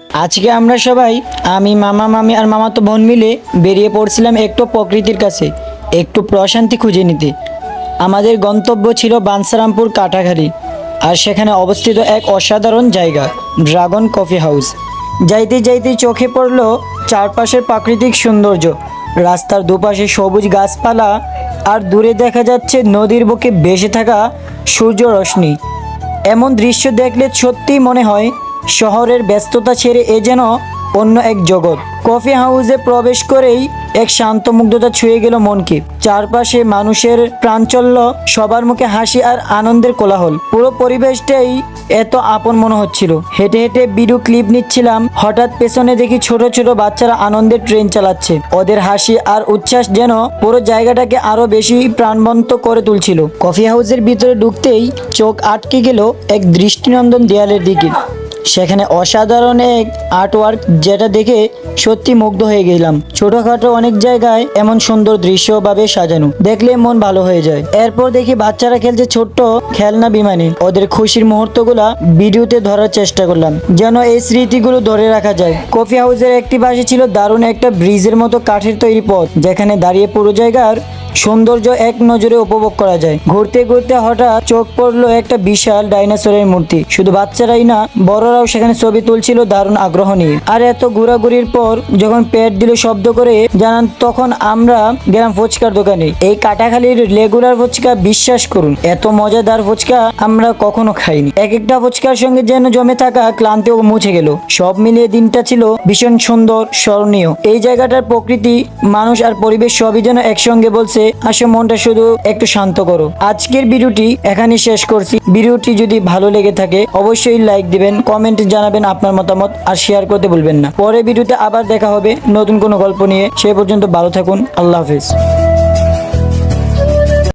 আজকে আমরা সবাই আমি মামা মামি আর মামাতো বোন মিলে বেরিয়ে পড়ছিলাম একটু প্রকৃতির কাছে, একটু প্রশান্তি খুঁজে নিতে। আমাদের গন্তব্য ছিল বাঞ্ছারামপুর কাটাখালী, আর সেখানে অবস্থিত এক অসাধারণ জায়গা ড্রাগন কফি হাউস। যাইতে যাইতে চোখে পড়ল চারপাশের প্রাকৃতিক সৌন্দর্য, রাস্তার দুপাশে সবুজ গাছপালা, আর দূরে দেখা যাচ্ছে নদীর বুকে ভেসে থাকা সূর্য রশ্মি। এমন দৃশ্য দেখলে সত্যিই মনে হয় শহরের ব্যস্ততা ছেড়ে এ যেন অন্য এক জগৎ। কফি হাউসে প্রবেশ করেই এক শান্ত মুগ্ধতা ছুঁয়ে গেল মনকে। চারপাশে মানুষের প্রাঞ্চল্য, সবার মুখে হাসি আর আনন্দের কোলাহল। পুরো পরিবেশটাই এত আপন মনে হচ্ছিল। হেঁটে হেঁটে ভিডিও ক্লিপ নিচ্ছিলাম, হঠাৎ পেছনে দেখি ছোট ছোট বাচ্চারা আনন্দের ট্রেন চালাচ্ছে। ওদের হাসি আর উচ্ছ্বাস যেন পুরো জায়গাটাকে আরো বেশি প্রাণবন্ত করে তুলছিল। কফি হাউসের ভিতরে ঢুকতেই চোখ আটকে গেল এক দৃষ্টিনন্দন দেয়ালের দিকে। সেখানে অসাধারণ এক আর্টওয়ার্ক, যেটা দেখে সত্যি মুগ্ধ হয়ে গেলাম। ছোটখাটো অনেক জায়গায় এমন সুন্দর দৃশ্যভাবে সাজানো দেখলে মন ভালো হয়ে যায়। এরপর দেখি বাচ্চারা খেলছে ছোট্ট খেলনা বিমানে। ওদের খুশির মুহূর্তগুলা ভিডিওতে ধরার চেষ্টা করলাম, যেন এই স্মৃতিগুলো ধরে রাখা যায়। কফি হাউসের একটি পাশে ছিল দারুণ একটা ব্রিজের মতো কাঠের তৈরি পথ, যেখানে দাঁড়িয়ে পুরো জায়গার সৌন্দর্য এক নজরে উপভোগ করা যায়। ঘুরতে ঘুরতে হঠাৎ চোখ পড়লো একটা বিশাল ডাইনোসরের মূর্তি। শুধু বাচ্চারাই না, বড়রাও সেখানে ছবি তুলছিল দারুণ আগ্রহ নিয়ে। আর এত ঘোরাঘুরির পর যখন পেট দিল শব্দ করে জানান, তখন আমরা গেলাম ফুচকার দোকানে। এই কাটাখালীর রেগুলার ফুচকা, বিশ্বাস করুন এত মজাদার ফুচকা আমরা কখনো খাইনি। এক একটা ফুচকার সঙ্গে যেন জমে থাকা ক্লান্তিও মুছে গেল। সব মিলিয়ে দিনটা ছিল ভীষণ সুন্দর, স্মরণীয়। এই জায়গাটার প্রকৃতি, মানুষ আর পরিবেশ সবই যেন একসঙ্গে বলছে, আসে মনটা শুধু একটু শান্ত করো। আজকের ভিডিওটি এখানে শেষ করছি। ভিডিওটি যদি ভালো লেগে থাকে অবশ্যই লাইক দিবেন, কমেন্টে জানাবেন আপনার মতামত, আর শেয়ার করতে ভুলবেন না। পরের ভিডিওতে আবার দেখা হবে নতুন কোনো গল্প নিয়ে। সে পর্যন্ত ভালো থাকুন। আল্লাহ হাফেজ।